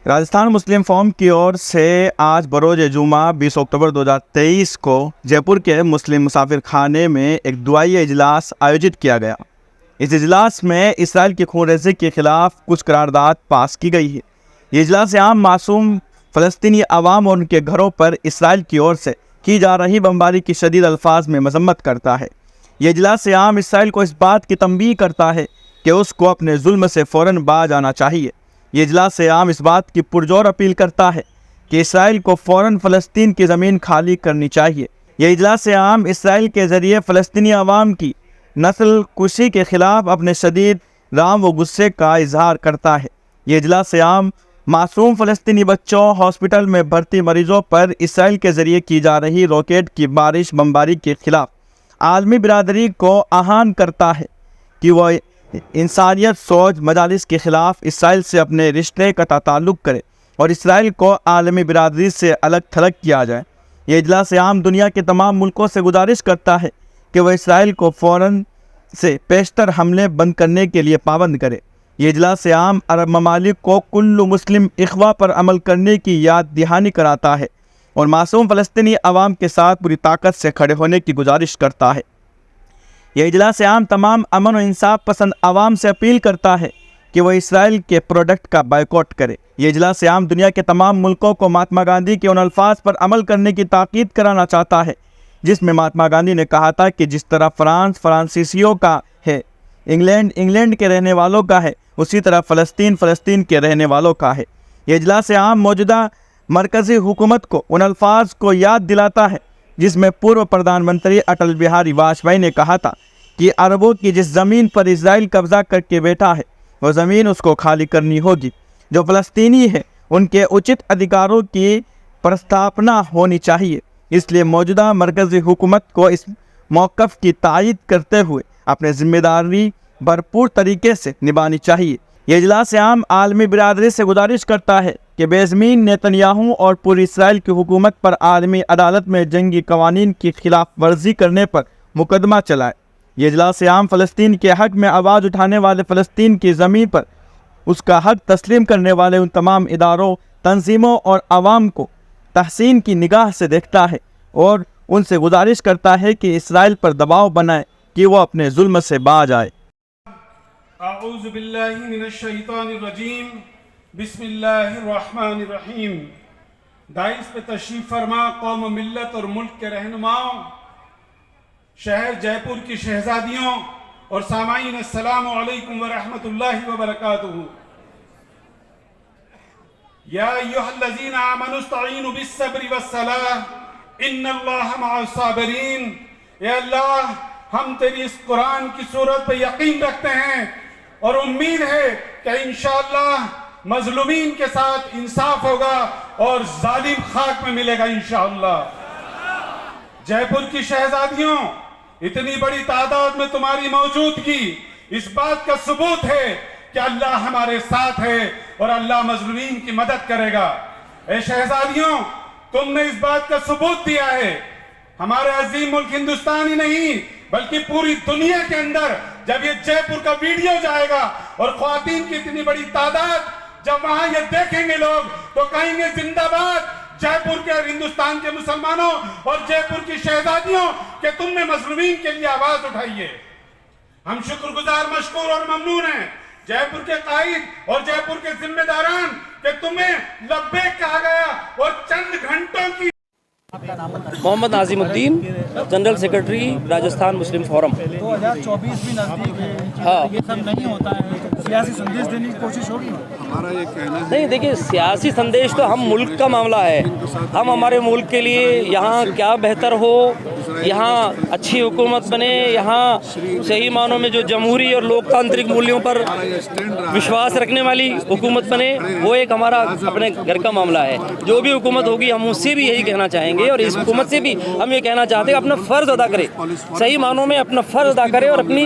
راجستھان مسلم forum کی اور سے آج بروز جمعہ 20 اکتوبر 2023 کو جے پور کے مسلم مسافر خانے میں ایک دعائی اجلاس آیوجت کیا گیا۔ اس اجلاس میں اسرائیل کی خون ریزی کے خلاف کچھ قرارداد پاس کی گئی ہے۔ یہ اجلاس عام معصوم فلسطینی عوام اور ان کے گھروں پر اسرائیل کی اور سے کی جا رہی بمباری کی شدید الفاظ میں مذمت کرتا ہے۔ یہ اجلاس عام اسرائیل کو اس بات کی تنبیہ کرتا ہے کہ اس کو اپنے ظلم سے فوراً باز آنا چاہیے۔ یہ اجلاس عام اس بات کی پرزور اپیل کرتا ہے کہ اسرائیل کو فوراً فلسطین کی زمین خالی کرنی چاہیے۔ یہ اجلاس عام اسرائیل کے ذریعے فلسطینی عوام کی نسل کشی کے خلاف اپنے شدید رام و غصے کا اظہار کرتا ہے۔ یہ اجلاس عام معصوم فلسطینی بچوں، ہاسپٹل میں بھرتی مریضوں پر اسرائیل کے ذریعے کی جا رہی راکٹ کی بارش بمباری کے خلاف عالمی برادری کو آہان کرتا ہے کہ وہ انسانیت سوچ مجالس کے خلاف اسرائیل سے اپنے رشتے قطع تعلق کرے اور اسرائیل کو عالمی برادری سے الگ تھلگ کیا جائے۔ یہ اجلاس عام دنیا کے تمام ملکوں سے گزارش کرتا ہے کہ وہ اسرائیل کو فوراً سے پیشتر حملے بند کرنے کے لیے پابند کرے۔ یہ اجلاس عام عرب ممالک کو کل مسلم اخوہ پر عمل کرنے کی یاد دہانی کراتا ہے اور معصوم فلسطینی عوام کے ساتھ پوری طاقت سے کھڑے ہونے کی گزارش کرتا ہے۔ یہ اجلاس عام تمام امن و انصاف پسند عوام سے اپیل کرتا ہے کہ وہ اسرائیل کے پروڈکٹ کا بائیکاٹ کرے۔ یہ اجلاس عام دنیا کے تمام ملکوں کو مہاتما گاندھی کے ان الفاظ پر عمل کرنے کی تاکید کرانا چاہتا ہے جس میں مہاتما گاندھی نے کہا تھا کہ جس طرح فرانس فرانسیسیوں کا ہے، انگلینڈ کے رہنے والوں کا ہے، اسی طرح فلسطین کے رہنے والوں کا ہے۔ یہ اجلاس عام موجودہ مرکزی حکومت کو ان الفاظ کو یاد دلاتا ہے جس میں پورو پردھان منتری اٹل بہاری واجپئی نے کہا تھا کہ عربوں کی جس زمین پر اسرائیل قبضہ کر کے بیٹھا ہے وہ زمین اس کو خالی کرنی ہوگی۔ جو فلسطینی ہے ان کے اچت ادھیکاروں کی پرستھاپنا ہونی چاہیے۔ اس لیے موجودہ مرکزی حکومت کو اس موقف کی تائید کرتے ہوئے اپنے ذمہ داری بھرپور طریقے سے نبھانی چاہیے۔ یہ اجلاس عام عالمی برادری سے گزارش کرتا ہے کہ بے زمین نیتنیاہو اور پوری اسرائیل کی حکومت پر عالمی عدالت میں جنگی قوانین کی خلاف ورزی کرنے پر مقدمہ چلائے۔ یہ اجلاس عام فلسطین کے حق میں آواز اٹھانے والے، فلسطین کی زمین پر اس کا حق تسلیم کرنے والے ان تمام اداروں، تنظیموں اور عوام کو تحسین کی نگاہ سے دیکھتا ہے اور ان سے گزارش کرتا ہے کہ اسرائیل پر دباؤ بنائے کہ وہ اپنے ظلم سے باز آئے۔ اعوذ باللہ من الشیطان الرجیم، بسم اللہ الرحمن الرحیم۔ دائس پہ تشریف فرما قوم و ملت اور ملک کے رہنماؤں، شہر جے پور کی شہزادیوں اور سامعین، السلام علیکم ورحمۃ اللہ وبرکاتہ۔ یا ایھا الذین آمنوا استعینوا بالصبر والصلاۃ ان اللہ مع الصابرین۔ اے اللہ، ہم تیری اس قرآن کی صورت پہ یقین رکھتے ہیں اور امید ہے کہ انشاءاللہ مظلومین کے ساتھ انصاف ہوگا اور ظالم خاک میں ملے گا انشاءاللہ۔ جے پور کی شہزادیوں، اتنی بڑی تعداد میں تمہاری موجودگی اس بات کا ثبوت ہے کہ اللہ ہمارے ساتھ ہے اور اللہ مظلومین کی مدد کرے گا۔ اے شہزادیوں، تم نے اس بات کا ثبوت دیا ہے۔ ہمارے عظیم ملک ہندوستان ہی نہیں بلکہ پوری دنیا کے اندر جب یہ جے پور کا ویڈیو جائے گا اور خواتین کی اتنی بڑی تعداد جب وہاں یہ دیکھیں گے لوگ تو کہیں گے زندہ باد جے پور کے اور ہندوستان کے مسلمانوں اور جے پور کی شہزادیوں کہ تم نے مظلومین کے لیے آواز اٹھائی ہے۔ ہم شکر گزار، مشکور اور ممنون ہیں جے پور کے قائد اور جے پور کے ذمہ داران کہ تمہیں لبیک کہا گیا اور چند گھنٹوں کی۔ محمد ناظم الدین، جنرل سیکرٹری راجستھان مسلم فورم۔ 2024 بھی نزدیک ہے، ہاں، یہ سب نہیں ہوتا ہے، سیاسی سندیش دینے کی کوشش ہوگی؟ ہمارا یہ کہنا ہے نہیں دیکھیے، سیاسی سندیش تو ہم ملک کا معاملہ ہے، ہم ہمارے ملک کے لیے یہاں کیا بہتر ہو، یہاں اچھی حکومت بنے، یہاں صحیح معنوں میں جو جمہوری اور لوکتانترک مولیوں پر وشواس رکھنے والی حکومت بنے، وہ ایک ہمارا اپنے گھر کا معاملہ ہے۔ جو بھی حکومت ہوگی ہم اس سے بھی یہی کہنا چاہیں گے اور اس حکومت سے بھی ہم یہ کہنا چاہتے ہیں کہ اپنا فرض ادا کرے، صحیح معنوں میں اپنا فرض ادا کرے اور اپنی